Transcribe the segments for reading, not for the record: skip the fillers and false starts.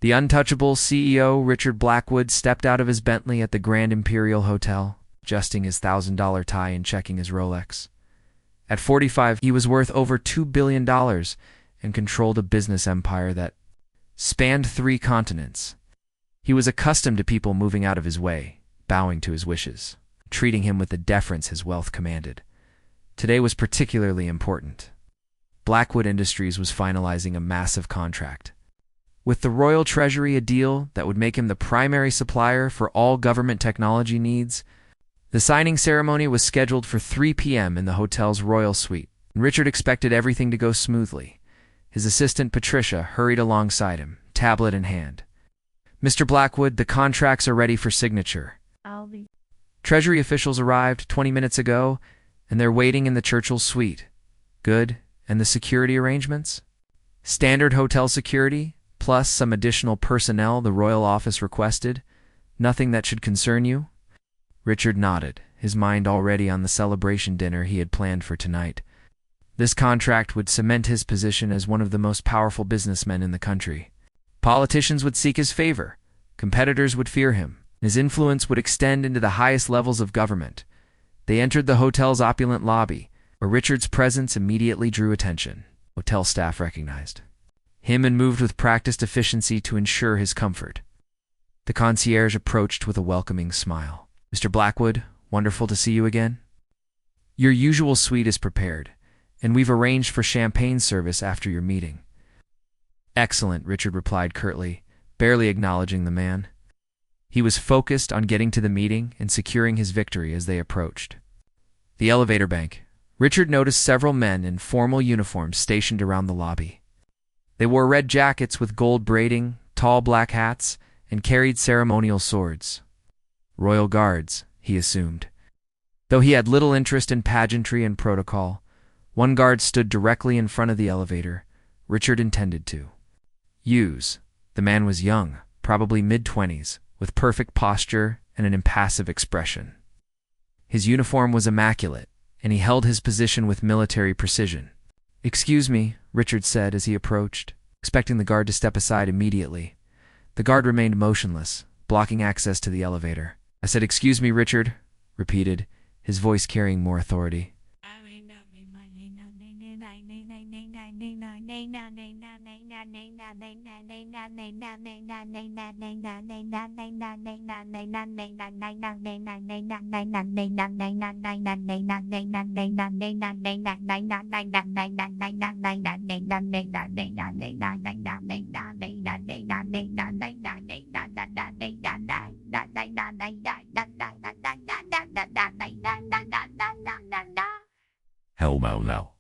The untouchable CEO, Richard Blackwood, stepped out of his Bentley at the Grand Imperial Hotel, adjusting his $1,000 tie and checking his Rolex. At 45, he was worth over $2 billion and controlled a business empire that spanned 3 continents. He was accustomed to people moving out of his way, bowing to his wishes, treating him with the deference his wealth commanded. Today was particularly important. Blackwood Industries was finalizing a massive contract. With the Royal Treasury, a deal that would make him the primary supplier for all government technology needs. The signing ceremony was scheduled for 3 p.m. in the hotel's royal suite, and Richard expected everything to go smoothly. His assistant Patricia hurried alongside him, tablet in hand. "Mr. Blackwood, the contracts are ready for signature." Treasury officials arrived 20 minutes ago, and they're waiting in the Churchill suite. "Good. And the security arrangements?" "Standard hotel security, plus some additional personnel the royal office requested. Nothing that should concern you?" Richard nodded, his mind already on the celebration dinner he had planned for tonight. This contract would cement his position as one of the most powerful businessmen in the country. Politicians would seek his favor, competitors would fear him, his influence would extend into the highest levels of government. They entered the hotel's opulent lobby, where Richard's presence immediately drew attention. Hotel staff recognized him and moved with practiced efficiency to ensure his comfort. The concierge approached with a welcoming smile. "Mr. Blackwood, wonderful to see you again. Your usual suite is prepared, and we've arranged for champagne service after your meeting." "Excellent," Richard replied curtly, barely acknowledging the man. He was focused on getting to the meeting and securing his victory as they approached. The elevator bank. Richard noticed several men in formal uniforms stationed around the lobby. They wore red jackets with gold braiding, tall black hats, and carried ceremonial swords. Royal guards, he assumed. Though he had little interest in pageantry and protocol, one guard stood directly in front of the elevator. Richard intended to use. The man was young, probably mid-20s, with perfect posture and an impassive expression. His uniform was immaculate, and he held his position with military precision. "Excuse me," Richard said as he approached, expecting the guard to step aside immediately. The guard remained motionless, blocking access to the elevator. "I said, excuse me, Richard," repeated, his voice carrying more authority. Hello now.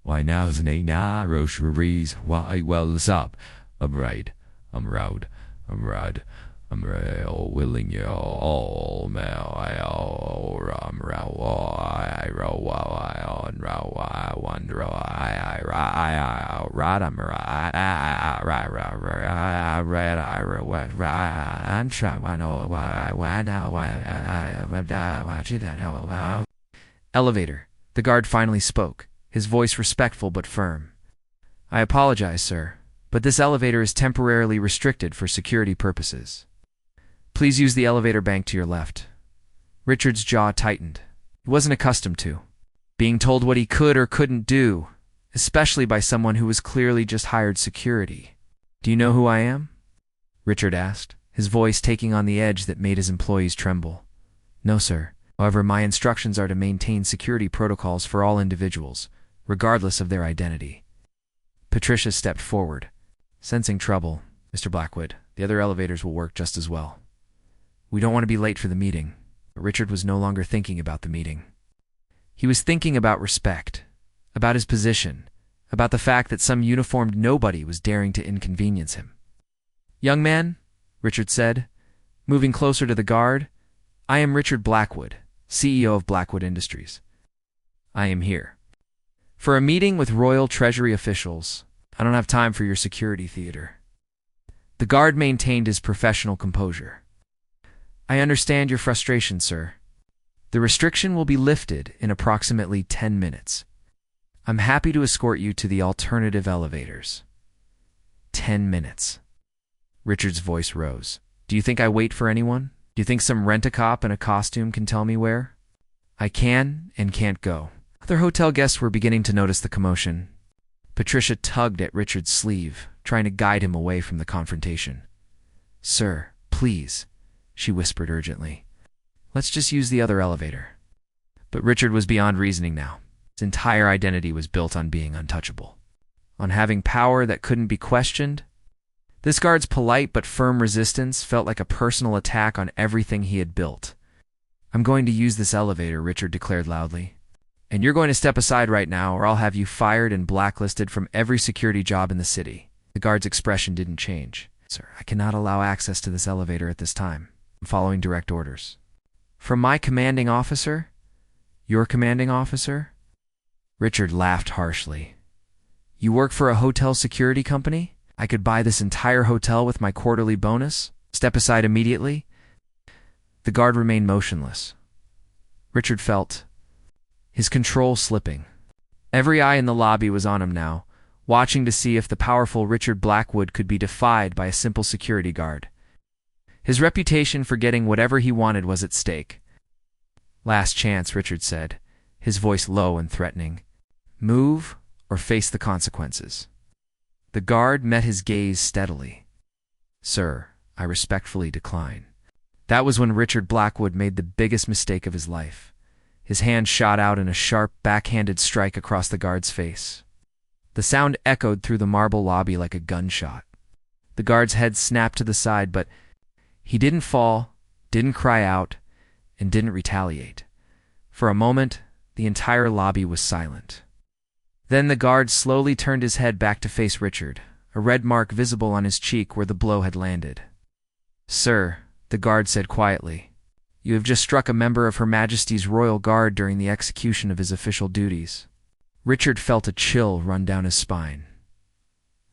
Why now's na Rocheries, why well's up. I'm right, I'm round, I'm rad, I'm real willing you all now I all ram row I row I on row I wonder I rad I'm right I read I read I'm sure I know why now why Elevator. The guard finally spoke, his voice respectful but firm. "I apologize, sir, but this elevator is temporarily restricted for security purposes. Please use the elevator bank to your left." Richard's jaw tightened. He wasn't accustomed to being told what he could or couldn't do, especially by someone who was clearly just hired security. "Do you know who I am?" Richard asked, his voice taking on the edge that made his employees tremble. "No, sir. However, my instructions are to maintain security protocols for all individuals, regardless of their identity." Patricia stepped forward. "Sensing trouble, Mr. Blackwood, the other elevators will work just as well. We don't want to be late for the meeting." But Richard was no longer thinking about the meeting. He was thinking about respect, about his position, about the fact that some uniformed nobody was daring to inconvenience him. "Young man," Richard said, moving closer to the guard, "I am Richard Blackwood, CEO of Blackwood Industries. I am here for a meeting with Royal Treasury officials. I don't have time for your security theater." The guard maintained his professional composure. "I understand your frustration, sir. The restriction will be lifted in approximately 10 minutes. I'm happy to escort you to the alternative elevators." 10 minutes. Richard's voice rose. Do you think I wait for anyone? Do you think some rent-a-cop in a costume can tell me where? I can and can't go. Other hotel guests were beginning to notice the commotion. Patricia tugged at Richard's sleeve, trying to guide him away from the confrontation. Sir, please, she whispered urgently. Let's just use the other elevator. But Richard was beyond reasoning now. His entire identity was built on being untouchable, on having power that couldn't be questioned. This guard's polite but firm resistance felt like a personal attack on everything he had built. I'm going to use this elevator, Richard declared loudly. And you're going to step aside right now, or I'll have you fired and blacklisted from every security job in the city. The guard's expression didn't change. Sir, I cannot allow access to this elevator at this time. I'm following direct orders. From my commanding officer? Your commanding officer? Richard laughed harshly. You work for a hotel security company? I could buy this entire hotel with my quarterly bonus? Step aside immediately? The guard remained motionless. Richard felt his control slipping. Every eye in the lobby was on him now, watching to see if the powerful Richard Blackwood could be defied by a simple security guard. His reputation for getting whatever he wanted was at stake. Last chance, Richard said, his voice low and threatening. Move or face the consequences. The guard met his gaze steadily. Sir, I respectfully decline. That was when Richard Blackwood made the biggest mistake of his life. His hand shot out in a sharp, backhanded strike across the guard's face. The sound echoed through the marble lobby like a gunshot. The guard's head snapped to the side, but he didn't fall, didn't cry out, and didn't retaliate. For a moment, the entire lobby was silent. Then the guard slowly turned his head back to face Richard, a red mark visible on his cheek where the blow had landed. Sir, the guard said quietly, you have just struck a member of Her Majesty's Royal Guard during the execution of his official duties. Richard felt a chill run down his spine.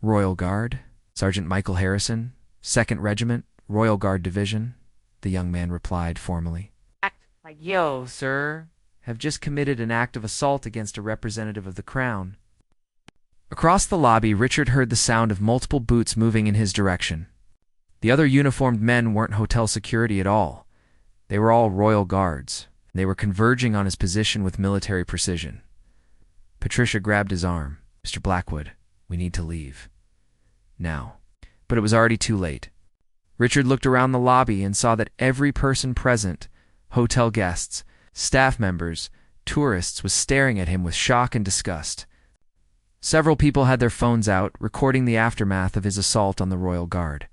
Royal Guard? Sergeant Michael Harrison, 2nd Regiment, Royal Guard Division, the young man replied formally. Act like you, sir, have just committed an act of assault against a representative of the Crown. Across the lobby, Richard heard the sound of multiple boots moving in his direction. The other uniformed men weren't hotel security at all. They were all Royal Guards. They were converging on his position with military precision. Patricia grabbed his arm. Mr. Blackwood, we need to leave. Now. But it was already too late. Richard looked around the lobby and saw that every person present, hotel guests, staff members, tourists, was staring at him with shock and disgust. Several people had their phones out, recording the aftermath of his assault on the Royal Guard.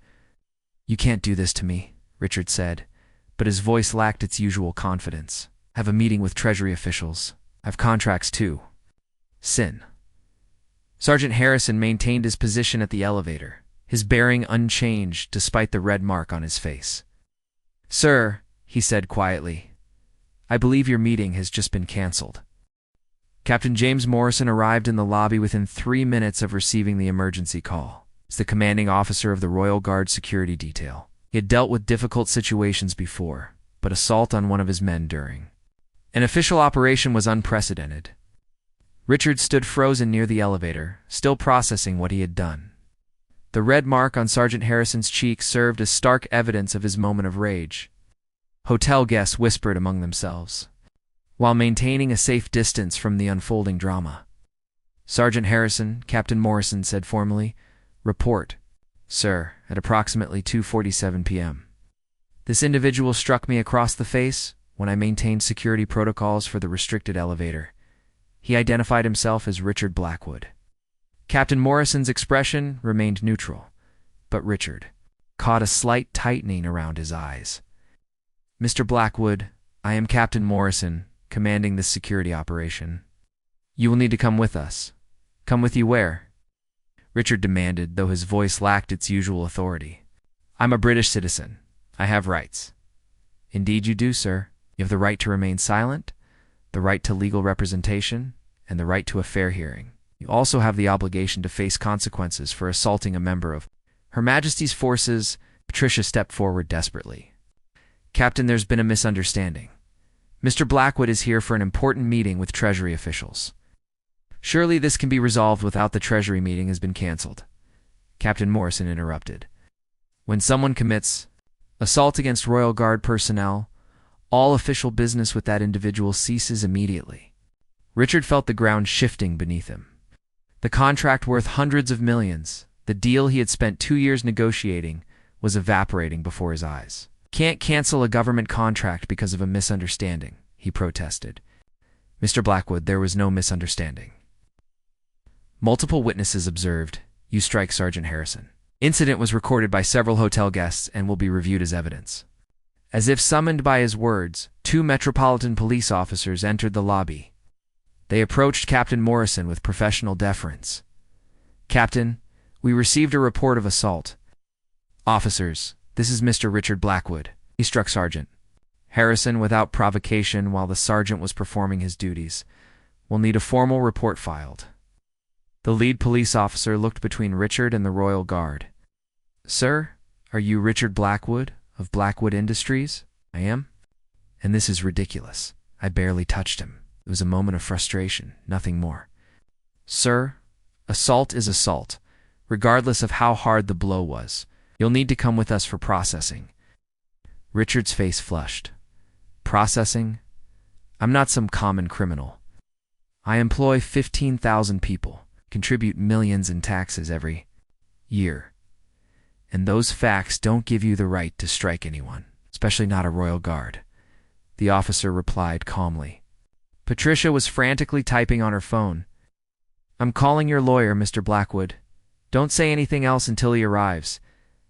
You can't do this to me, Richard said, but his voice lacked its usual confidence. I have a meeting with Treasury officials. I have contracts too. Sin. Sergeant Harrison maintained his position at the elevator, his bearing unchanged despite the red mark on his face. Sir, he said quietly, I believe your meeting has just been cancelled. Captain James Morrison arrived in the lobby within 3 minutes of receiving the emergency call. He's the commanding officer of the Royal Guard security detail. He had dealt with difficult situations before, but assault on one of his men during. An official operation was unprecedented. Richard stood frozen near the elevator, still processing what he had done. The red mark on Sergeant Harrison's cheek served as stark evidence of his moment of rage. Hotel guests whispered among themselves, while maintaining a safe distance from the unfolding drama. Sergeant Harrison, Captain Morrison said formally, Report. Sir, at approximately 2:47 p.m. This individual struck me across the face when I maintained security protocols for the restricted elevator. He identified himself as Richard Blackwood. Captain Morrison's expression remained neutral, but Richard caught a slight tightening around his eyes. Mr. Blackwood, I am Captain Morrison, commanding this security operation. You will need to come with us. Come with you where? Richard demanded, though his voice lacked its usual authority. I'm a British citizen. I have rights. Indeed you do, sir. You have the right to remain silent, the right to legal representation, and the right to a fair hearing. You also have the obligation to face consequences for assaulting a member of Her Majesty's forces. Patricia stepped forward desperately. Captain, there's been a misunderstanding. Mr. Blackwood is here for an important meeting with Treasury officials. Surely this can be resolved without the Treasury meeting has been cancelled. Captain Morrison interrupted. When someone commits assault against Royal Guard personnel, all official business with that individual ceases immediately. Richard felt the ground shifting beneath him. The contract worth hundreds of millions, the deal he had spent 2 years negotiating, was evaporating before his eyes. "Can't cancel a government contract because of a misunderstanding," he protested. "Mr. Blackwood, there was no misunderstanding." Multiple witnesses observed, "You strike Sergeant Harrison." Incident was recorded by several hotel guests and will be reviewed as evidence. As if summoned by his words, 2 Metropolitan Police officers entered the lobby. They approached Captain Morrison with professional deference. "Captain, we received a report of assault." "Officers, this is Mr. Richard Blackwood." He struck Sergeant Harrison without provocation while the sergeant was performing his duties. "We'll need a formal report filed." The lead police officer looked between Richard and the Royal Guard. "Sir, are you Richard Blackwood of Blackwood Industries?" "I am." "And this is ridiculous. I barely touched him. It was a moment of frustration, nothing more." "Sir, assault is assault, regardless of how hard the blow was. You'll need to come with us for processing." Richard's face flushed. "Processing? I'm not some common criminal. I employ 15,000 people, contribute millions in taxes every year. And those facts don't give you the right to strike anyone, especially not a Royal Guard." The officer replied calmly. Patricia was frantically typing on her phone. "I'm calling your lawyer, Mr. Blackwood. Don't say anything else until he arrives."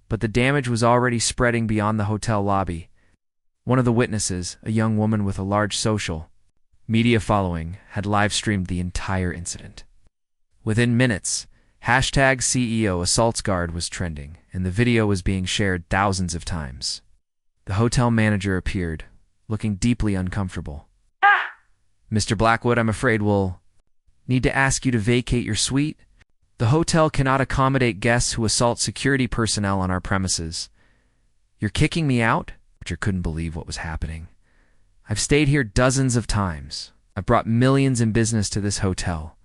But the damage was already spreading beyond the hotel lobby. One of the witnesses, a young woman with a large social media following, had live-streamed the entire incident. Within minutes, #CEO Assaults Guard was trending, and the video was being shared thousands of times. The hotel manager appeared, looking deeply uncomfortable. "Mr. Blackwood, I'm afraid we'll need to ask you to vacate your suite. The hotel cannot accommodate guests who assault security personnel on our premises." "You're kicking me out?" Richard couldn't believe what was happening. "I've stayed here dozens of times. I've brought millions in business to this hotel.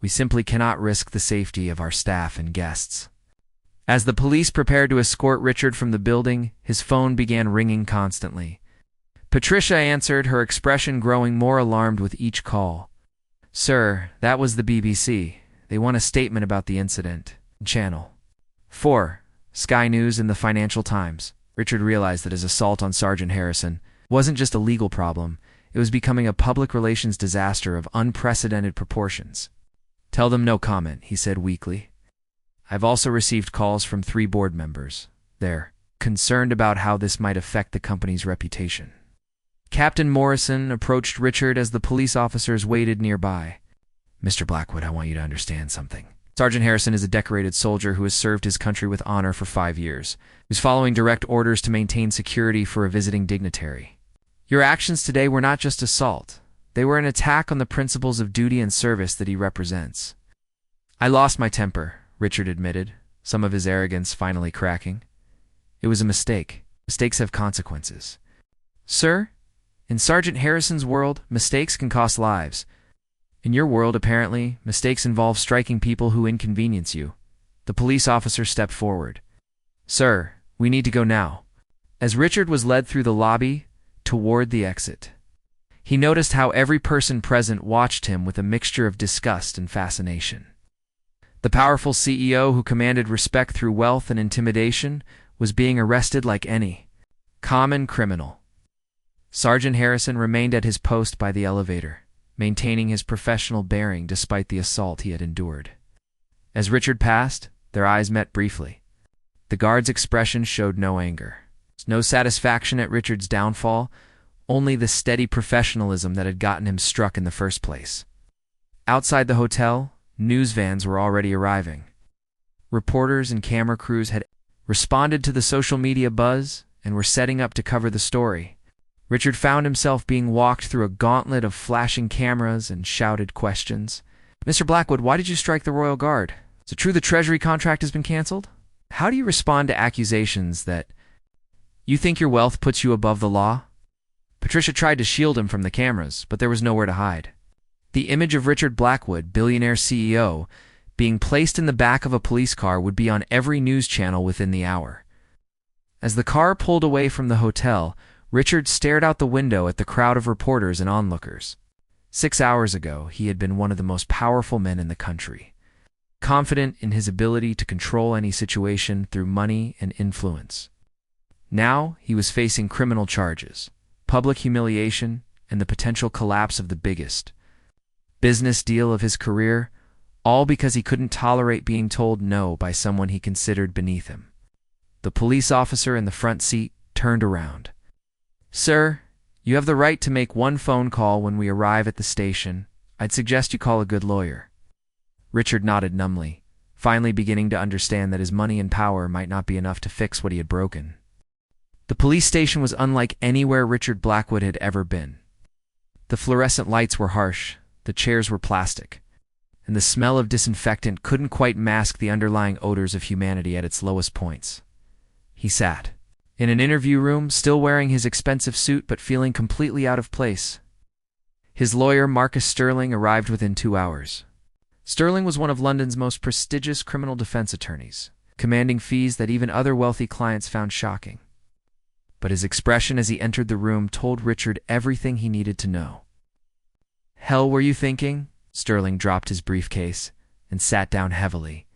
We simply cannot risk the safety of our staff and guests." As the police prepared to escort Richard from the building, his phone began ringing constantly. Patricia answered, her expression growing more alarmed with each call. "Sir, that was the BBC. They want a statement about the incident." Channel 4, Sky News and the Financial Times. Richard realized that his assault on Sergeant Harrison wasn't just a legal problem, it was becoming a public relations disaster of unprecedented proportions. "Tell them no comment," he said weakly. "I've also received calls from 3 board members. They're concerned about how this might affect the company's reputation." Captain Morrison approached Richard as the police officers waited nearby. "Mr. Blackwood, I want you to understand something. Sergeant Harrison is a decorated soldier who has served his country with honor for 5 years. He's following direct orders to maintain security for a visiting dignitary. Your actions today were not just assault. They were an attack on the principles of duty and service that he represents." "I lost my temper," Richard admitted, some of his arrogance finally cracking. "It was a mistake. Mistakes have consequences." "Sir, in Sergeant Harrison's world, mistakes can cost lives. In your world, apparently, mistakes involve striking people who inconvenience you." The police officer stepped forward. "Sir, we need to go now." As Richard was led through the lobby toward the exit, he noticed how every person present watched him with a mixture of disgust and fascination. The powerful CEO who commanded respect through wealth and intimidation was being arrested like any common criminal. Sergeant Harrison remained at his post by the elevator, maintaining his professional bearing despite the assault he had endured. As Richard passed, their eyes met briefly. The guard's expression showed no anger, no satisfaction at Richard's downfall, only the steady professionalism that had gotten him struck in the first place. Outside the hotel, news vans were already arriving. Reporters and camera crews had responded to the social media buzz and were setting up to cover the story. Richard found himself being walked through a gauntlet of flashing cameras and shouted questions. "Mr. Blackwood, why did you strike the Royal Guard? Is it true the Treasury contract has been canceled? How do you respond to accusations that you think your wealth puts you above the law?" Patricia tried to shield him from the cameras, but there was nowhere to hide. The image of Richard Blackwood, billionaire CEO, being placed in the back of a police car would be on every news channel within the hour. As the car pulled away from the hotel, Richard stared out the window at the crowd of reporters and onlookers. 6 hours ago, he had been one of the most powerful men in the country, confident in his ability to control any situation through money and influence. Now, he was facing criminal charges, public humiliation, and the potential collapse of the biggest business deal of his career, all because he couldn't tolerate being told no by someone he considered beneath him. The police officer in the front seat turned around. "Sir, you have the right to make one phone call when we arrive at the station. I'd suggest you call a good lawyer." Richard nodded numbly, finally beginning to understand that his money and power might not be enough to fix what he had broken. The police station was unlike anywhere Richard Blackwood had ever been. The fluorescent lights were harsh, the chairs were plastic, and the smell of disinfectant couldn't quite mask the underlying odors of humanity at its lowest points. He sat in an interview room, still wearing his expensive suit but feeling completely out of place. His lawyer, Marcus Sterling, arrived within 2 hours. Sterling was one of London's most prestigious criminal defense attorneys, commanding fees that even other wealthy clients found shocking. But his expression as he entered the room told Richard everything he needed to know. "Hell were you thinking?" Sterling dropped his briefcase and sat down heavily.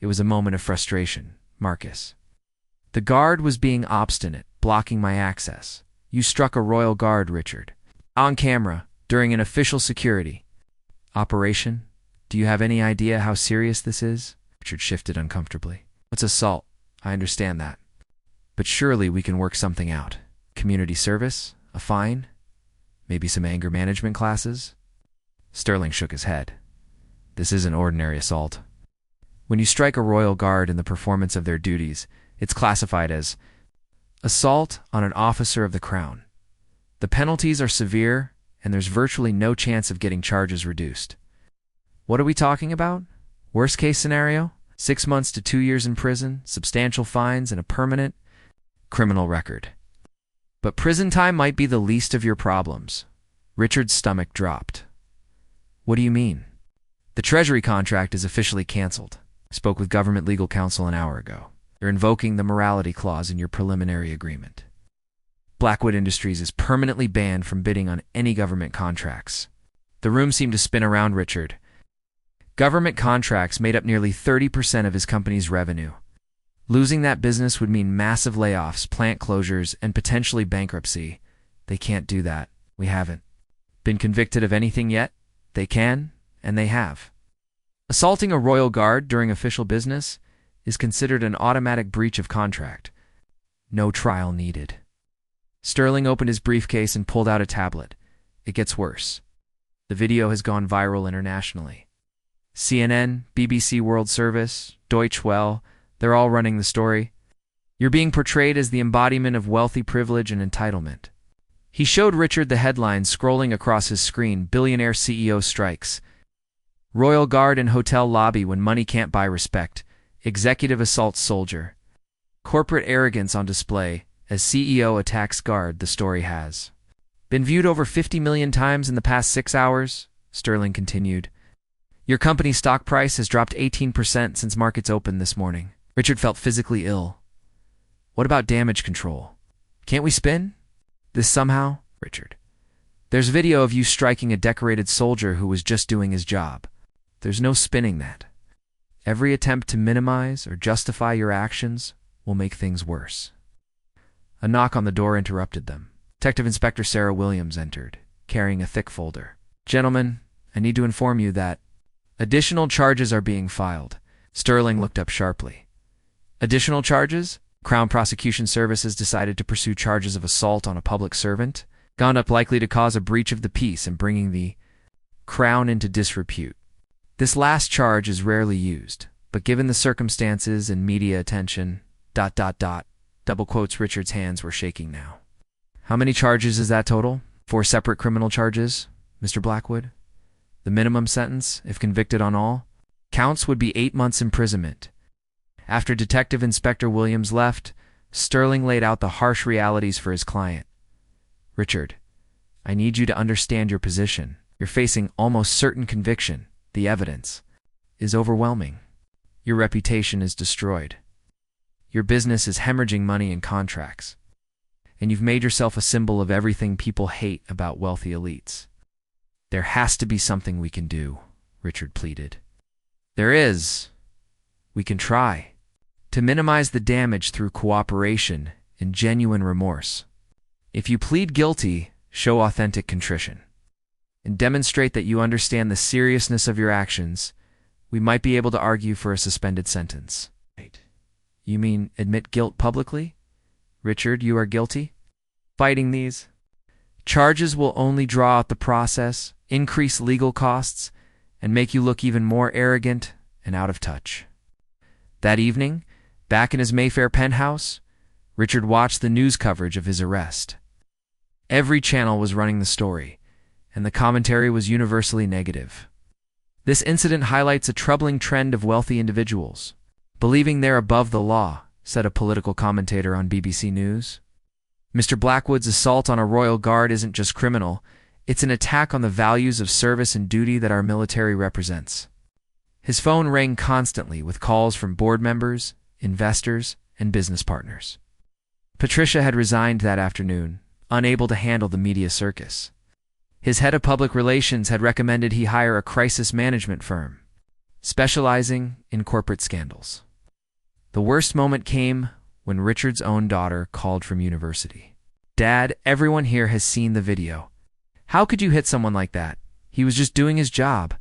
It was a moment of frustration. "Marcus, the guard was being obstinate, blocking my access. You struck a royal guard, Richard. On camera, during an official security operation. Do you have any idea how serious this is?" Richard shifted uncomfortably. "It's assault. I understand that. But surely we can work something out. Community service? A fine? Maybe some anger management classes?" Sterling shook his head. "This isn't ordinary assault. When you strike a royal guard in the performance of their duties, it's classified as assault on an officer of the crown. The penalties are severe, and there's virtually no chance of getting charges reduced. What are we talking about? Worst case scenario? 6 months to 2 years in prison, substantial fines, and a permanent criminal record. But prison time might be the least of your problems." Richard's stomach dropped. "What do you mean?" "The Treasury contract is officially canceled. I spoke with government legal counsel an hour ago. They're invoking the morality clause in your preliminary agreement. Blackwood Industries is permanently banned from bidding on any government contracts." The room seemed to spin around Richard. Government contracts made up nearly 30% of his company's revenue. Losing that business would mean massive layoffs, plant closures, and potentially bankruptcy. They can't do that. We haven't been convicted of anything yet. They can, and they have. Assaulting a royal guard during official business is considered an automatic breach of contract. No trial needed. Sterling opened his briefcase and pulled out a tablet. It gets worse. The video has gone viral internationally. CNN, BBC World Service, Deutsche Welle, they're all running the story. You're being portrayed as the embodiment of wealthy privilege and entitlement. He showed Richard the headlines scrolling across his screen. Billionaire CEO strikes. Royal Guard in hotel lobby when money can't buy respect. Executive assaults soldier. Corporate arrogance on display as CEO attacks guard, the story has. Been viewed over 50 million times in the past 6 hours, Sterling continued. Your company's stock price has dropped 18% since markets opened this morning. Richard felt physically ill. What about damage control? Can't we spin this somehow? Richard, there's video of you striking a decorated soldier who was just doing his job. There's no spinning that. Every attempt to minimize or justify your actions will make things worse. A knock on the door interrupted them. Detective Inspector Sarah Williams entered, carrying a thick folder. Gentlemen, I need to inform you that additional charges are being filed. Sterling looked up sharply. Additional charges? Crown Prosecution Service has decided to pursue charges of assault on a public servant, conduct likely to cause a breach of the peace and bringing the Crown into disrepute. This last charge is rarely used, but given the circumstances and media attention, ... double quotes. Richard's hands were shaking now. How many charges is that total? 4 separate criminal charges, Mr. Blackwood? The minimum sentence, if convicted on all counts, would be 8 months imprisonment. After Detective Inspector Williams left, Sterling laid out the harsh realities for his client. Richard, I need you to understand your position. You're facing almost certain conviction. The evidence is overwhelming. Your reputation is destroyed. Your business is hemorrhaging money in contracts. And you've made yourself a symbol of everything people hate about wealthy elites. There has to be something we can do, Richard pleaded. There is. We can try to minimize the damage through cooperation and genuine remorse. If you plead guilty, show authentic contrition and demonstrate that you understand the seriousness of your actions, we might be able to argue for a suspended sentence. You mean admit guilt publicly? Richard, you are guilty? Fighting these charges will only draw out the process, increase legal costs, and make you look even more arrogant and out of touch. That evening, back in his Mayfair penthouse, Richard watched the news coverage of his arrest. Every channel was running the story, and the commentary was universally negative. This incident highlights a troubling trend of wealthy individuals believing they're above the law, said a political commentator on BBC News. Mr. Blackwood's assault on a royal guard isn't just criminal, it's an attack on the values of service and duty that our military represents. His phone rang constantly with calls from board members, investors, and business partners. Patricia had resigned that afternoon, unable to handle the media circus. His head of public relations had recommended he hire a crisis management firm, specializing in corporate scandals. The worst moment came when Richard's own daughter called from university. Dad, everyone here has seen the video. How could you hit someone like that? He was just doing his job.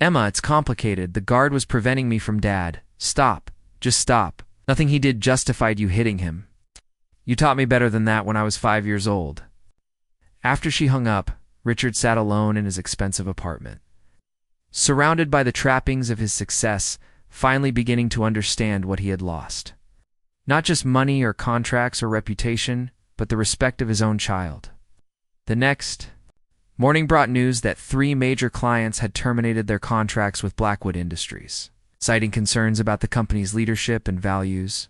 Emma, it's complicated. The guard was preventing me from Dad. Stop. Just stop. Nothing he did justified you hitting him. You taught me better than that when I was 5 years old. After she hung up, Richard sat alone in his expensive apartment, surrounded by the trappings of his success, finally beginning to understand what he had lost. Not just money or contracts or reputation, but the respect of his own child. The next morning brought news that 3 major clients had terminated their contracts with Blackwood Industries, citing concerns about the company's leadership and values.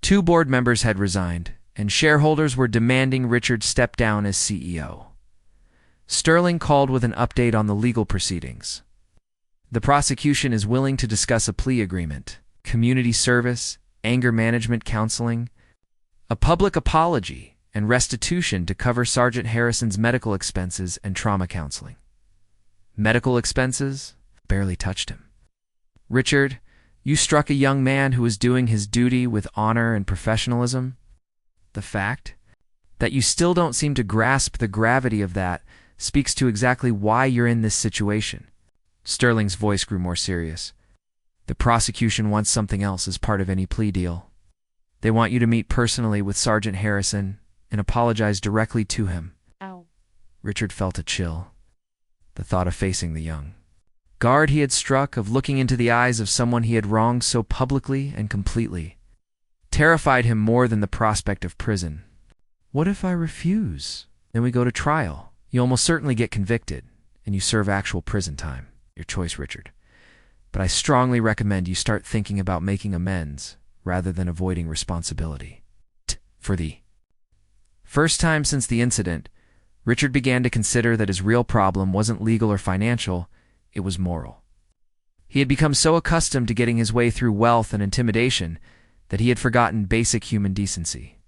2 board members had resigned, and shareholders were demanding Richard step down as CEO. Sterling called with an update on the legal proceedings. The prosecution is willing to discuss a plea agreement, community service, anger management counseling, a public apology, and restitution to cover Sergeant Harrison's medical expenses and trauma counseling. Medical expenses barely touched him. Richard, you struck a young man who was doing his duty with honor and professionalism. The fact that you still don't seem to grasp the gravity of that speaks to exactly why you're in this situation. Sterling's voice grew more serious. The prosecution wants something else as part of any plea deal. They want you to meet personally with Sergeant Harrison and apologize directly to him. Ow. Richard felt a chill. The thought of facing the young guard he had struck, of looking into the eyes of someone he had wronged so publicly and completely, terrified him more than the prospect of prison. What if I refuse? Then we go to trial. You almost certainly get convicted, and you serve actual prison time. Your choice, Richard. But I strongly recommend you start thinking about making amends rather than avoiding responsibility. For the first time since the incident, Richard began to consider that his real problem wasn't legal or financial, it was moral. He had become so accustomed to getting his way through wealth and intimidation that he had forgotten basic human decency.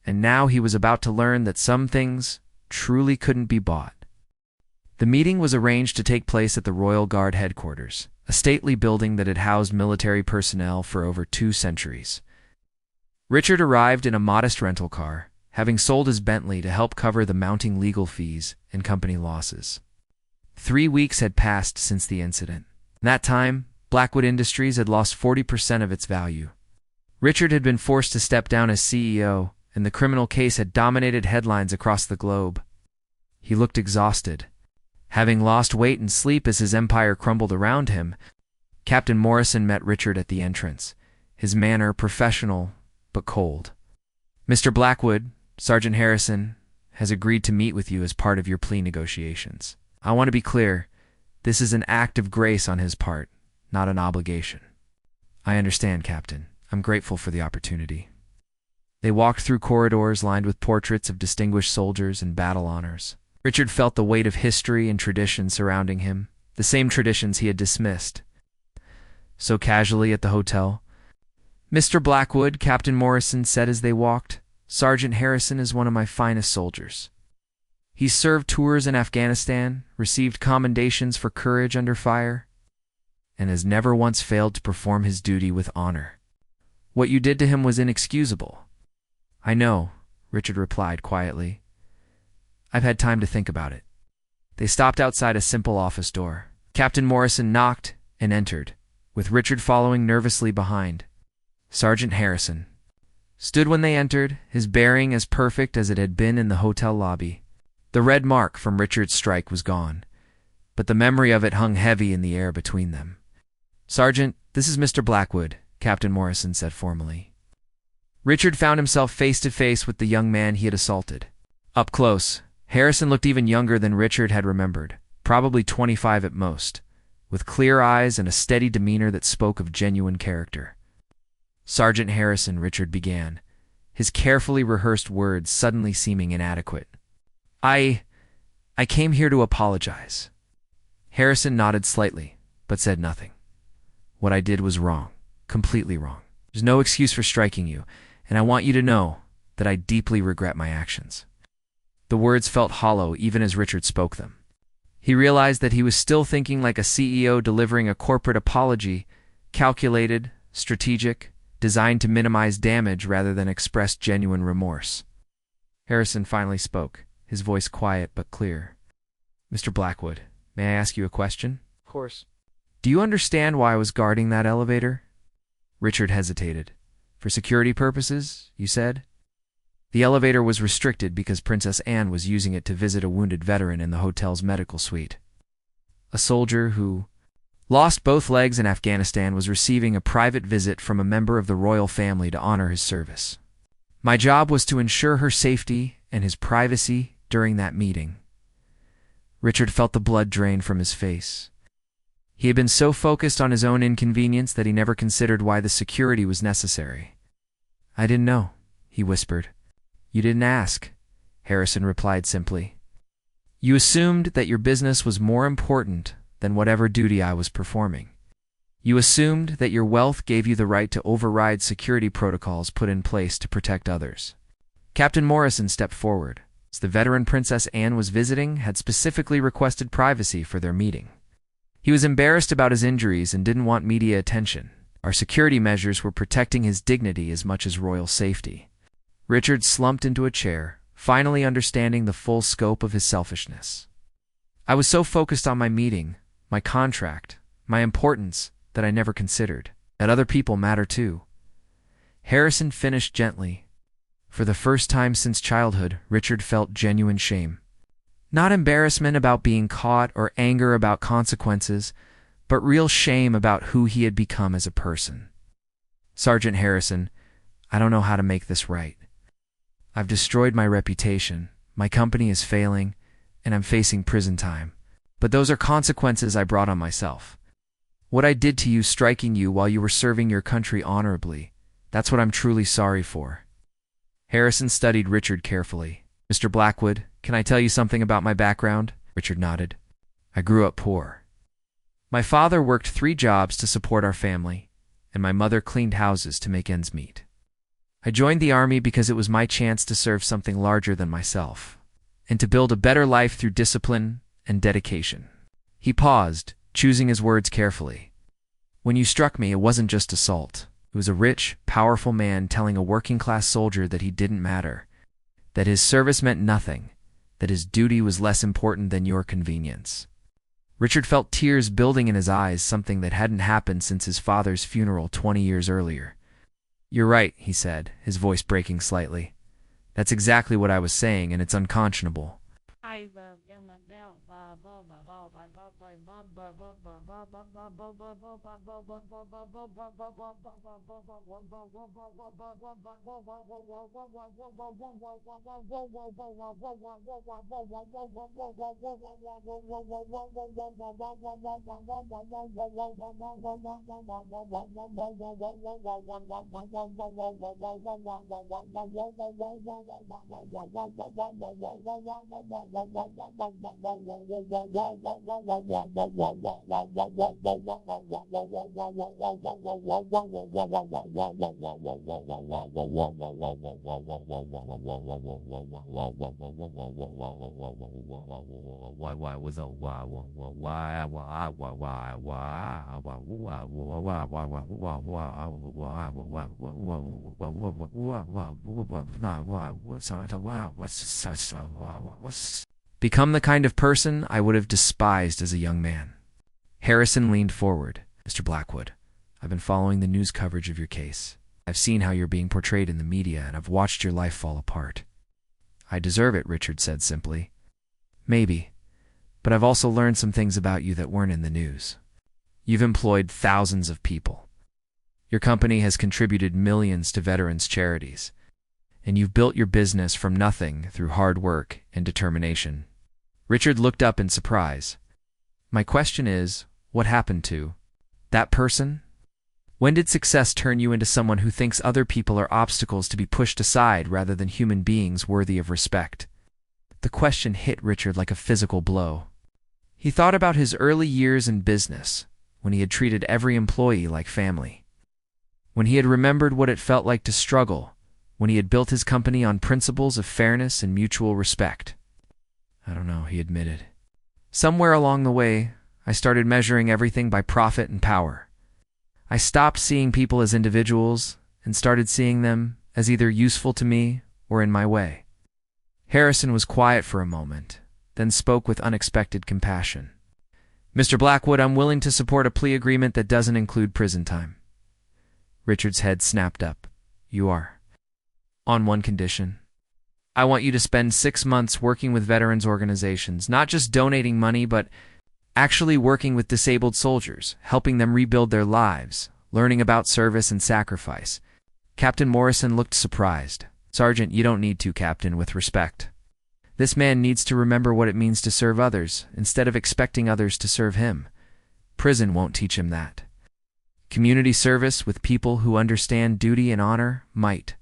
And now he was about to learn that some things truly couldn't be bought. The meeting was arranged to take place at the Royal Guard headquarters, a stately building that had housed military personnel for over 2 centuries. Richard arrived in a modest rental car, having sold his Bentley to help cover the mounting legal fees and company losses. 3 weeks had passed since the incident. In that time, Blackwood Industries had lost 40% of its value. Richard had been forced to step down as CEO, and the criminal case had dominated headlines across the globe. He looked exhausted. Having lost weight and sleep as his empire crumbled around him, Captain Morrison met Richard at the entrance, his manner professional but cold. Mr. Blackwood, Sergeant Harrison, has agreed to meet with you as part of your plea negotiations. I want to be clear, this is an act of grace on his part, not an obligation. I understand, Captain. I'm grateful for the opportunity. They walked through corridors lined with portraits of distinguished soldiers and battle honors. Richard felt the weight of history and tradition surrounding him, the same traditions he had dismissed. so casually at the hotel. "Mr. Blackwood," Captain Morrison said as they walked, "Sergeant Harrison is one of my finest soldiers. He's served tours in Afghanistan, received commendations for courage under fire, and has never once failed to perform his duty with honor. What you did to him was inexcusable." "I know," Richard replied quietly. "I've had time to think about it." They stopped outside a simple office door. Captain Morrison knocked and entered, with Richard following nervously behind. Sergeant Harrison stood when they entered, his bearing as perfect as it had been in the hotel lobby. The red mark from Richard's strike was gone, but the memory of it hung heavy in the air between them. "Sergeant, this is Mr. Blackwood," Captain Morrison said formally. Richard found himself face to face with the young man he had assaulted. Up close, Harrison looked even younger than Richard had remembered, probably 25 at most, with clear eyes and a steady demeanor that spoke of genuine character. "Sergeant Harrison," Richard began, his carefully rehearsed words suddenly seeming inadequate. I came here to apologize." Harrison nodded slightly, but said nothing. "What I did was wrong, completely wrong. There's no excuse for striking you, and I want you to know that I deeply regret my actions." The words felt hollow even as Richard spoke them. He realized that he was still thinking like a CEO delivering a corporate apology, calculated, strategic, designed to minimize damage rather than express genuine remorse. Harrison finally spoke, his voice quiet but clear. "Mr. Blackwood, may I ask you a question?" "Of course." "Do you understand why I was guarding that elevator?" Richard hesitated. "For security purposes, you said?" The elevator was restricted because Princess Anne was using it to visit a wounded veteran in the hotel's medical suite. A soldier who lost both legs in Afghanistan was receiving a private visit from a member of the royal family to honor his service. My job was to ensure her safety and his privacy during that meeting. Richard felt the blood drain from his face. He had been so focused on his own inconvenience that he never considered why the security was necessary. "I didn't know," he whispered. "You didn't ask," Harrison replied simply. "You assumed that your business was more important than whatever duty I was performing. You assumed that your wealth gave you the right to override security protocols put in place to protect others." Captain Morrison stepped forward, as the veteran Princess Anne was visiting had specifically requested privacy for their meeting. He was embarrassed about his injuries and didn't want media attention. Our security measures were protecting his dignity as much as royal safety. Richard slumped into a chair, finally understanding the full scope of his selfishness. "I was so focused on my meeting, my contract, my importance, that I never considered that other people matter too." Harrison finished gently. For the first time since childhood, Richard felt genuine shame. Not embarrassment about being caught or anger about consequences, but real shame about who he had become as a person. "Sergeant Harrison, I don't know how to make this right. I've destroyed my reputation, my company is failing, and I'm facing prison time. But those are consequences I brought on myself. What I did to you striking you while you were serving your country honorably, that's what I'm truly sorry for." Harrison studied Richard carefully. "Mr. Blackwood, can I tell you something about my background?" Richard nodded. "I grew up poor. My father worked 3 jobs to support our family, and my mother cleaned houses to make ends meet. I joined the army because it was my chance to serve something larger than myself, and to build a better life through discipline and dedication." He paused, choosing his words carefully. "When you struck me, it wasn't just assault. It was a rich, powerful man telling a working-class soldier that he didn't matter, that his service meant nothing, that his duty was less important than your convenience." Richard felt tears building in his eyes, something that hadn't happened since his father's funeral 20 years earlier. "You're right," he said, his voice breaking slightly. "That's exactly what I was saying, and it's unconscionable." Become the kind of person I would have despised as a young man. Harrison leaned forward. Mr. Blackwood, I've been following the news coverage of your case. I've seen how you're being portrayed in the media, and I've watched your life fall apart. I deserve it, Richard said simply. Maybe, but I've also learned some things about you that weren't in the news. You've employed thousands of people. Your company has contributed millions to veterans' charities, and you've built your business from nothing through hard work and determination. Richard looked up in surprise. My question is, what happened to that person? When did success turn you into someone who thinks other people are obstacles to be pushed aside rather than human beings worthy of respect? The question hit Richard like a physical blow. He thought about his early years in business, when he had treated every employee like family. When he had remembered what it felt like to struggle, when he had built his company on principles of fairness and mutual respect. I don't know, he admitted. Somewhere along the way, I started measuring everything by profit and power. I stopped seeing people as individuals and started seeing them as either useful to me or in my way. Harrison was quiet for a moment, then spoke with unexpected compassion. Mr. Blackwood, I'm willing to support a plea agreement that doesn't include prison time. Richard's head snapped up. You are. On one condition. I want you to spend 6 months working with veterans organizations, not just donating money, but actually working with disabled soldiers, helping them rebuild their lives, learning about service and sacrifice. Captain Morrison looked surprised. Sergeant, you don't need to, Captain, with respect. This man needs to remember what it means to serve others, instead of expecting others to serve him. Prison won't teach him that. Community service with people who understand duty and honor might.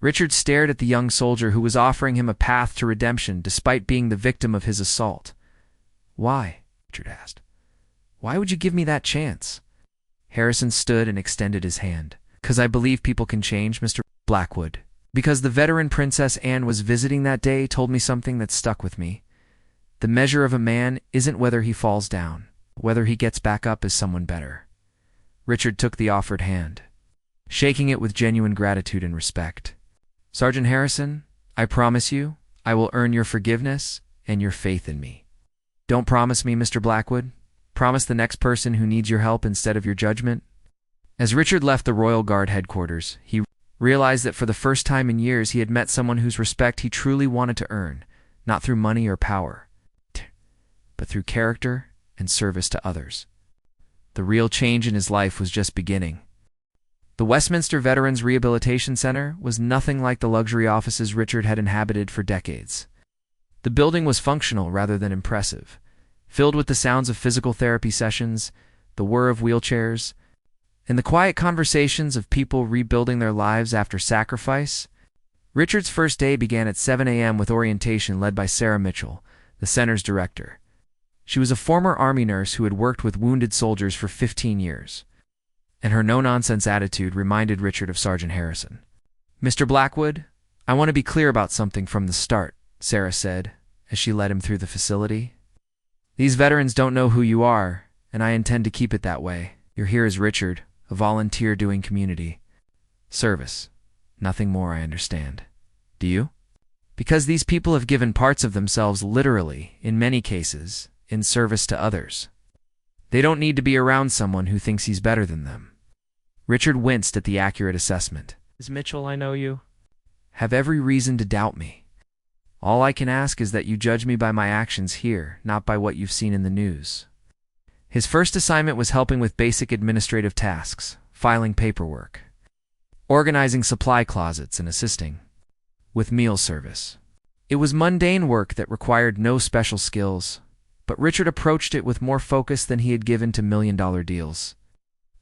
Richard stared at the young soldier who was offering him a path to redemption despite being the victim of his assault. Why? Richard asked. Why would you give me that chance? Harrison stood and extended his hand. Because I believe people can change, Mr. Blackwood. Because the veteran Princess Anne was visiting that day told me something that stuck with me. The measure of a man isn't whether he falls down, whether he gets back up as someone better. Richard took the offered hand, shaking it with genuine gratitude and respect. Sergeant Harrison, I promise you, I will earn your forgiveness and your faith in me. Don't promise me, Mr. Blackwood. Promise the next person who needs your help instead of your judgment. As Richard left the Royal Guard headquarters, he realized that for the first time in years he had met someone whose respect he truly wanted to earn, not through money or power, but through character and service to others. The real change in his life was just beginning. The Westminster Veterans Rehabilitation Center was nothing like the luxury offices Richard had inhabited for decades. The building was functional rather than impressive, filled with the sounds of physical therapy sessions, the whir of wheelchairs, and the quiet conversations of people rebuilding their lives after sacrifice. Richard's first day began at 7 a.m. with orientation led by Sarah Mitchell, the center's director. She was a former Army nurse who had worked with wounded soldiers for 15 years, and her no-nonsense attitude reminded Richard of Sergeant Harrison. Mr. Blackwood, I want to be clear about something from the start, Sarah said, as she led him through the facility. These veterans don't know who you are, and I intend to keep it that way. You're here as Richard, a volunteer doing community service. Nothing more, I understand. Do you? Because these people have given parts of themselves literally, in many cases, in service to others. They don't need to be around someone who thinks he's better than them. Richard winced at the accurate assessment. Ms. Mitchell, I know you have every reason to doubt me. All I can ask is that you judge me by my actions here, not by what you've seen in the news. His first assignment was helping with basic administrative tasks, filing paperwork, organizing supply closets, and assisting with meal service. It was mundane work that required no special skills, but Richard approached it with more focus than he had given to million-dollar deals.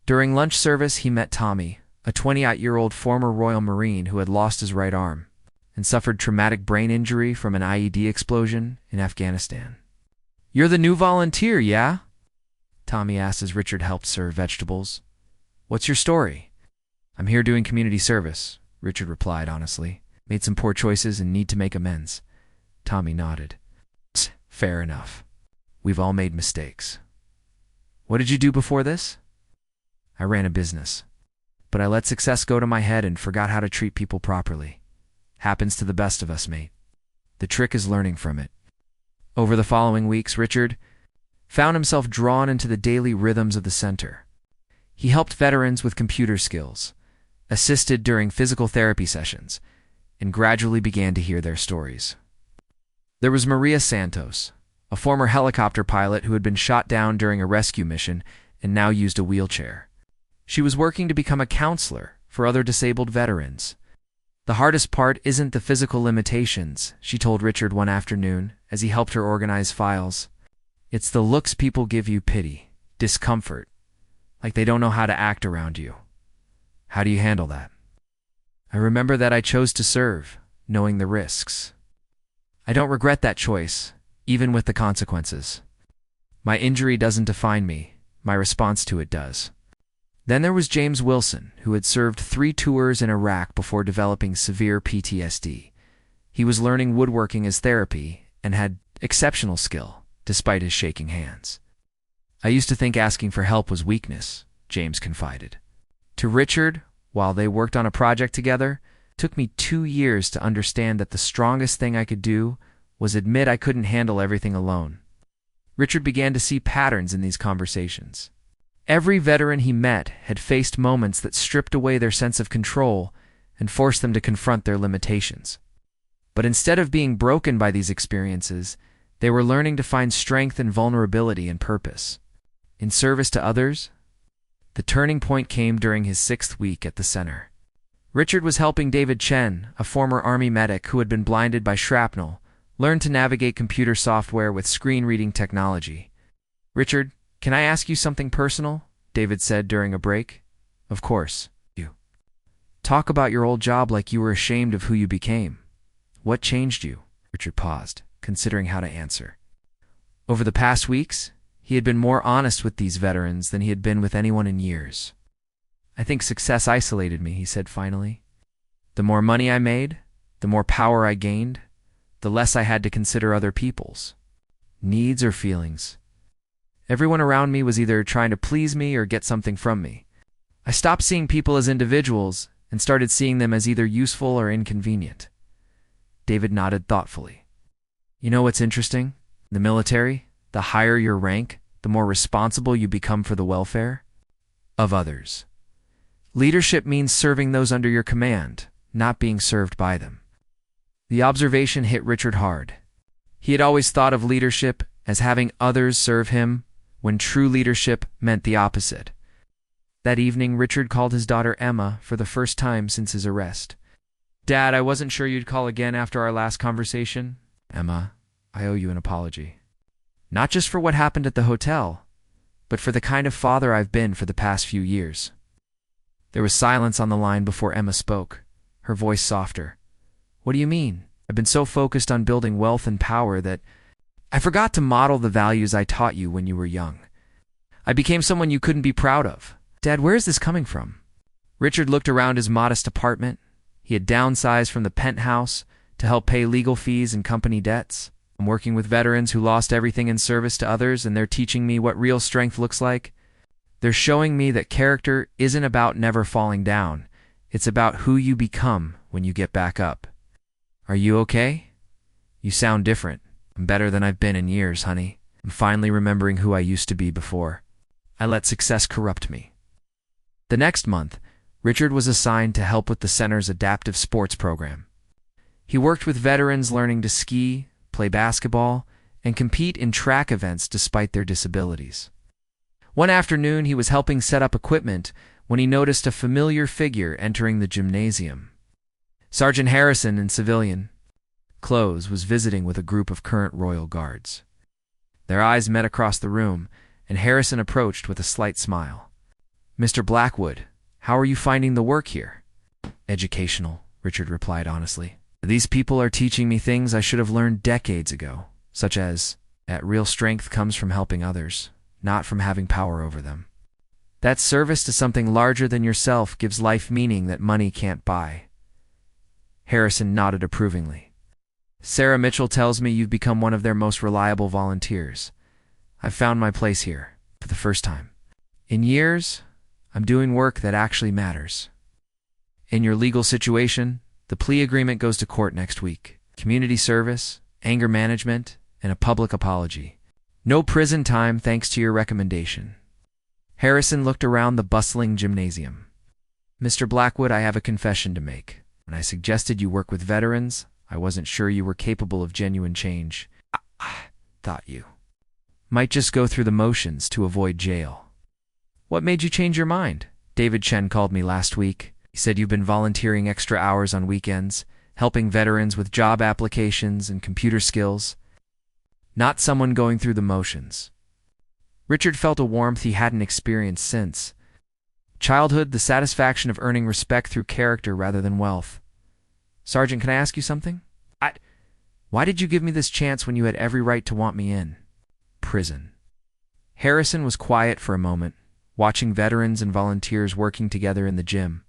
During lunch service, he met Tommy, a 28-year-old former Royal Marine who had lost his right arm and suffered traumatic brain injury from an IED explosion in Afghanistan. You're the new volunteer, yeah? Tommy asked as Richard helped serve vegetables. What's your story? I'm here doing community service, Richard replied honestly. Made some poor choices and need to make amends. Tommy nodded. Fair enough. We've all made mistakes. What did you do before this? I ran a business, but I let success go to my head and forgot how to treat people properly. Happens to the best of us, mate. The trick is learning from it. Over the following weeks, Richard found himself drawn into the daily rhythms of the center. He helped veterans with computer skills, assisted during physical therapy sessions, and gradually began to hear their stories. There was Maria Santos, a former helicopter pilot who had been shot down during a rescue mission and now used a wheelchair. She was working to become a counselor for other disabled veterans. The hardest part isn't the physical limitations, she told Richard one afternoon as he helped her organize files. It's the looks people give you: pity, discomfort, like they don't know how to act around you. How do you handle that? I remember that I chose to serve, knowing the risks. I don't regret that choice, even with the consequences. My injury doesn't define me, my response to it does. Then there was James Wilson, who had served 3 tours in Iraq before developing severe PTSD. He was learning woodworking as therapy and had exceptional skill, despite his shaking hands. I used to think asking for help was weakness, James confided. To Richard, while they worked on a project together, it took me 2 years to understand that the strongest thing I could do was admit I couldn't handle everything alone. Richard began to see patterns in these conversations. Every veteran he met had faced moments that stripped away their sense of control and forced them to confront their limitations. But instead of being broken by these experiences, they were learning to find strength in vulnerability and purpose. In service to others, the turning point came during his 6th week at the center. Richard was helping David Chen, a former Army medic who had been blinded by shrapnel, learn to navigate computer software with screen-reading technology. Richard, can I ask you something personal? David said during a break. Of course. You. Talk about your old job like you were ashamed of who you became. What changed you? Richard paused, considering how to answer. Over the past weeks, he had been more honest with these veterans than he had been with anyone in years. I think success isolated me, he said finally. The more money I made, the more power I gained, the less I had to consider other people's needs or feelings. Everyone around me was either trying to please me or get something from me. I stopped seeing people as individuals and started seeing them as either useful or inconvenient. David nodded thoughtfully. You know what's interesting? In the military, the higher your rank, the more responsible you become for the welfare of others. Leadership means serving those under your command, not being served by them. The observation hit Richard hard. He had always thought of leadership as having others serve him, when true leadership meant the opposite. That evening, Richard called his daughter Emma for the first time since his arrest. Dad, I wasn't sure you'd call again after our last conversation. Emma, I owe you an apology. Not just for what happened at the hotel, but for the kind of father I've been for the past few years. There was silence on the line before Emma spoke, her voice softer. What do you mean? I've been so focused on building wealth and power that I forgot to model the values I taught you when you were young. I became someone you couldn't be proud of. Dad, where is this coming from? Richard looked around his modest apartment. He had downsized from the penthouse to help pay legal fees and company debts. I'm working with veterans who lost everything in service to others, and they're teaching me what real strength looks like. They're showing me that character isn't about never falling down. It's about who you become when you get back up. Are you okay? You sound different. I'm better than I've been in years, honey. I'm finally remembering who I used to be before. I let success corrupt me. The next month, Richard was assigned to help with the center's adaptive sports program. He worked with veterans learning to ski, play basketball, and compete in track events despite their disabilities. One afternoon, he was helping set up equipment when he noticed a familiar figure entering the gymnasium. Sergeant Harrison, in civilian clothes, was visiting with a group of current Royal Guards. Their eyes met across the room, and Harrison approached with a slight smile. Mr. Blackwood, how are you finding the work here? Educational, Richard replied honestly. These people are teaching me things I should have learned decades ago, such as That real strength comes from helping others, not from having power over them. That service to something larger than yourself gives life meaning that money can't buy. Harrison nodded approvingly. Sarah Mitchell tells me you've become one of their most reliable volunteers. I've found my place here, for the first time. In years, I'm doing work that actually matters. In your legal situation, the plea agreement goes to court next week. Community service, anger management, and a public apology. No prison time thanks to your recommendation. Harrison looked around the bustling gymnasium. Mr. Blackwood, I have a confession to make. When I suggested you work with veterans, I wasn't sure you were capable of genuine change. I thought you might just go through the motions to avoid jail. What made you change your mind? David Chen called me last week. He said you've been volunteering extra hours on weekends, helping veterans with job applications and computer skills. Not someone going through the motions. Richard felt a warmth he hadn't experienced since childhood, the satisfaction of earning respect through character rather than wealth. Sergeant, can I ask you something? Why did you give me this chance when you had every right to want me in? Prison. Harrison was quiet for a moment, watching veterans and volunteers working together in the gym.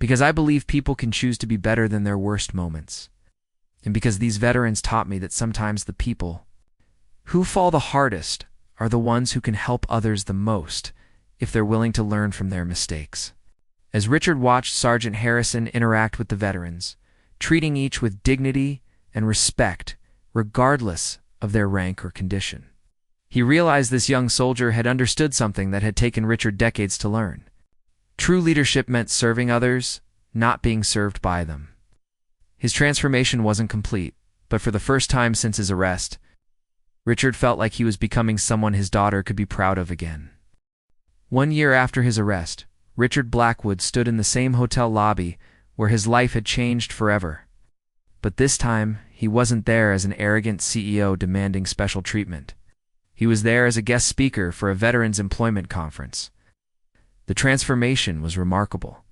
Because I believe people can choose to be better than their worst moments. And because these veterans taught me that sometimes the people who fall the hardest are the ones who can help others the most if they're willing to learn from their mistakes. As Richard watched Sergeant Harrison interact with the veterans, treating each with dignity and respect, regardless of their rank or condition, he realized this young soldier had understood something that had taken Richard decades to learn. True leadership meant serving others, not being served by them. His transformation wasn't complete, but for the first time since his arrest, Richard felt like he was becoming someone his daughter could be proud of again. 1 year after his arrest, Richard Blackwood stood in the same hotel lobby where his life had changed forever. But this time, he wasn't there as an arrogant CEO demanding special treatment. He was there as a guest speaker for a veterans employment conference. The transformation was remarkable.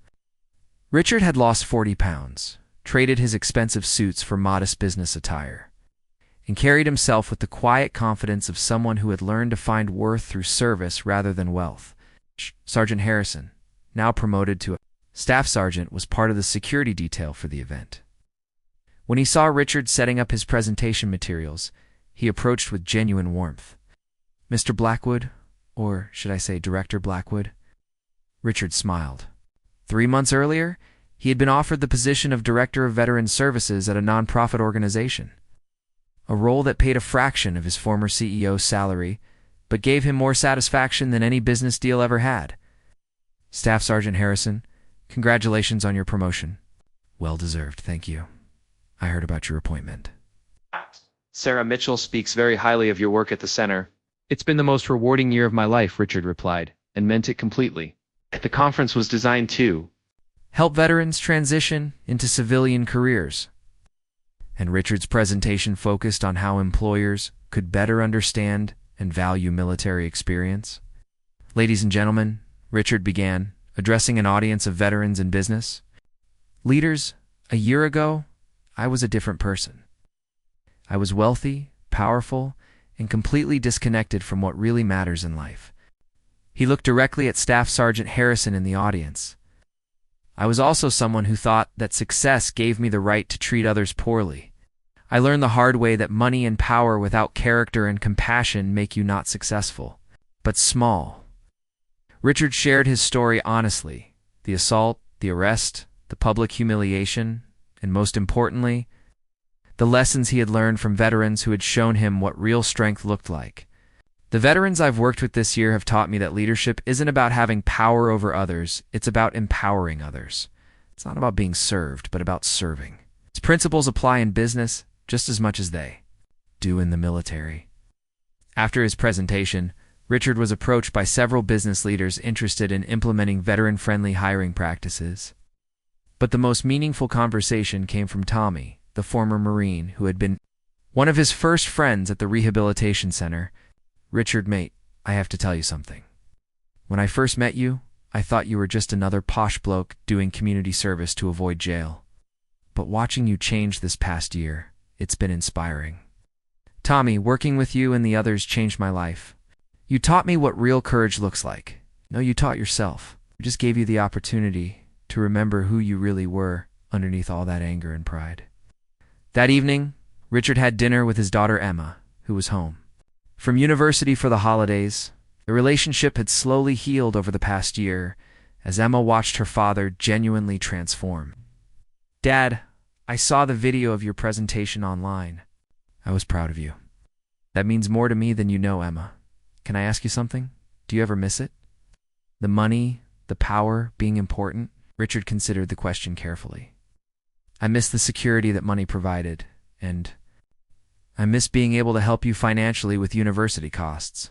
Richard had lost 40 pounds, traded his expensive suits for modest business attire, and carried himself with the quiet confidence of someone who had learned to find worth through service rather than wealth. Sergeant Harrison, now promoted to a staff sergeant, was part of the security detail for the event. When he saw Richard setting up his presentation materials, he approached with genuine warmth. Mr. Blackwood, or should I say Director Blackwood? Richard smiled. 3 months earlier, he had been offered the position of Director of Veterans Services at a nonprofit organization, a role that paid a fraction of his former CEO's salary, but gave him more satisfaction than any business deal ever had. Staff Sergeant Harrison, congratulations on your promotion. Well deserved, thank you. I heard about your appointment. Sarah Mitchell speaks very highly of your work at the center. It's been the most rewarding year of my life, Richard replied, and meant it completely. The conference was designed to help veterans transition into civilian careers. And Richard's presentation focused on how employers could better understand and value military experience. Ladies and gentlemen, Richard began, addressing an audience of veterans in business. Leaders, a year ago, I was a different person. I was wealthy, powerful, and completely disconnected from what really matters in life. He looked directly at Staff Sergeant Harrison in the audience. I was also someone who thought that success gave me the right to treat others poorly. I learned the hard way that money and power without character and compassion make you not successful, but small. Richard shared his story honestly, the assault, the arrest, the public humiliation, and most importantly, the lessons he had learned from veterans who had shown him what real strength looked like. The veterans I've worked with this year have taught me that leadership isn't about having power over others, it's about empowering others. It's not about being served, but about serving. Its principles apply in business just as much as they do in the military. After his presentation, Richard was approached by several business leaders interested in implementing veteran-friendly hiring practices. But the most meaningful conversation came from Tommy, the former Marine who had been one of his first friends at the rehabilitation center. Richard, mate, I have to tell you something. When I first met you, I thought you were just another posh bloke doing community service to avoid jail. But watching you change this past year, it's been inspiring. Tommy, working with you and the others changed my life. You taught me what real courage looks like. No, you taught yourself. I just gave you the opportunity to remember who you really were underneath all that anger and pride. That evening, Richard had dinner with his daughter Emma, who was home. From university for the holidays, the relationship had slowly healed over the past year as Emma watched her father genuinely transform. Dad, I saw the video of your presentation online. I was proud of you. That means more to me than you know, Emma. Can I ask you something? Do you ever miss it? The money, the power, being important? Richard considered the question carefully. I miss the security that money provided, and I miss being able to help you financially with university costs.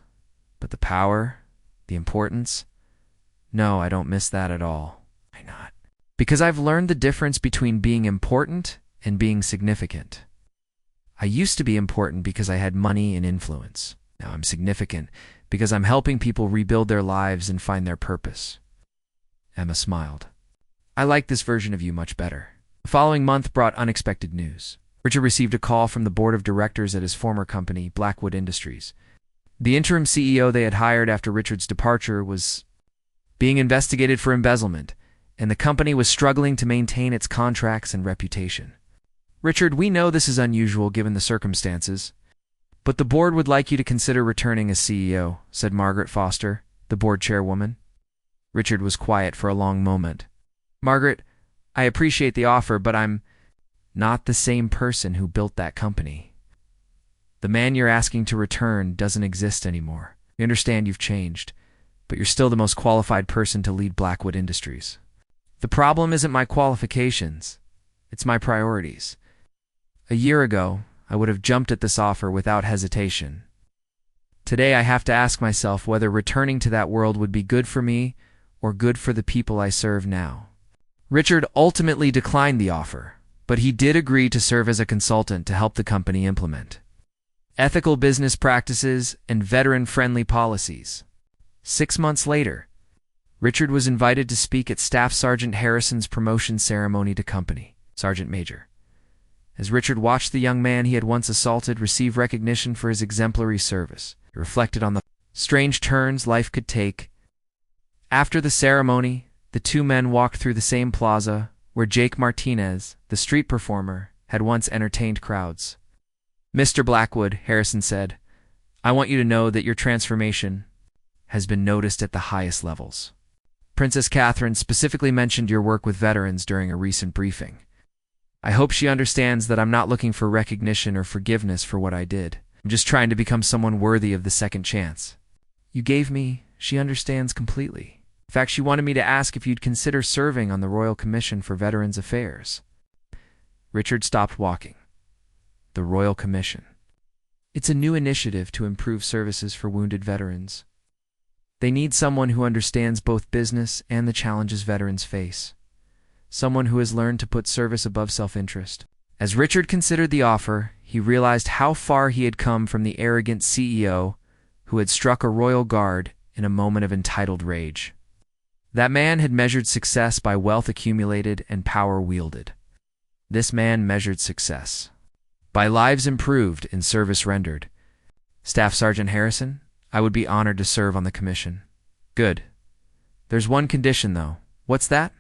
But the power, the importance? No, I don't miss that at all. Why not? Because I've learned the difference between being important and being significant. I used to be important because I had money and influence. Now I'm significant because I'm helping people rebuild their lives and find their purpose. Emma smiled. I like this version of you much better. The following month brought unexpected news. Richard received a call from the board of directors at his former company, Blackwood Industries. The interim CEO they had hired after Richard's departure was being investigated for embezzlement, and the company was struggling to maintain its contracts and reputation. Richard, we know this is unusual given the circumstances, but the board would like you to consider returning as CEO, said Margaret Foster, the board chairwoman. Richard was quiet for a long moment. Margaret, I appreciate the offer, but I'm not the same person who built that company. The man you're asking to return doesn't exist anymore. We understand you've changed, but you're still the most qualified person to lead Blackwood Industries. The problem isn't my qualifications, it's my priorities. A year ago, I would have jumped at this offer without hesitation. Today I have to ask myself whether returning to that world would be good for me or good for the people I serve now. Richard ultimately declined the offer, but he did agree to serve as a consultant to help the company implement ethical business practices and veteran-friendly policies. 6 months later, Richard was invited to speak at Staff Sergeant Harrison's promotion ceremony to company, Sergeant Major. As Richard watched the young man he had once assaulted receive recognition for his exemplary service, he reflected on the strange turns life could take. After the ceremony, the two men walked through the same plaza where Jake Martinez, the street performer, had once entertained crowds. Mr. Blackwood, Harrison said, I want you to know that your transformation has been noticed at the highest levels. Princess Catherine specifically mentioned your work with veterans during a recent briefing. I hope she understands that I'm not looking for recognition or forgiveness for what I did. I'm just trying to become someone worthy of the second chance. You gave me, she understands completely. In fact, she wanted me to ask if you'd consider serving on the Royal Commission for Veterans Affairs. Richard stopped walking. The Royal Commission. It's a new initiative to improve services for wounded veterans. They need someone who understands both business and the challenges veterans face. Someone who has learned to put service above self-interest. As Richard considered the offer, he realized how far he had come from the arrogant CEO who had struck a royal guard in a moment of entitled rage. That man had measured success by wealth accumulated and power wielded. This man measured success by lives improved and service rendered. Staff Sergeant Harrison, I would be honored to serve on the commission. Good. There's one condition, though. What's that?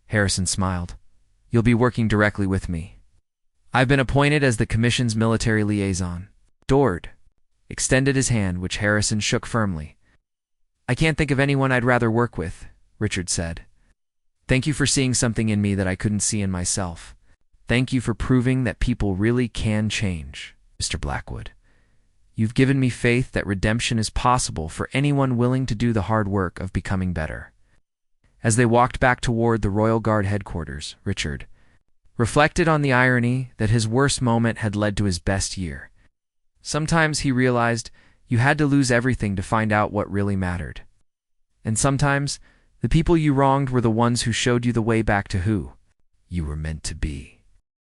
Harrison smiled. You'll be working directly with me. I've been appointed as the commission's military liaison. Dord extended his hand, which Harrison shook firmly. I can't think of anyone I'd rather work with, Richard said. Thank you for seeing something in me that I couldn't see in myself. Thank you for proving that people really can change, Mr. Blackwood. You've given me faith that redemption is possible for anyone willing to do the hard work of becoming better. As they walked back toward the Royal Guard headquarters, Richard reflected on the irony that his worst moment had led to his best year. Sometimes he realized you had to lose everything to find out what really mattered. And sometimes the people you wronged were the ones who showed you the way back to who you were meant to be.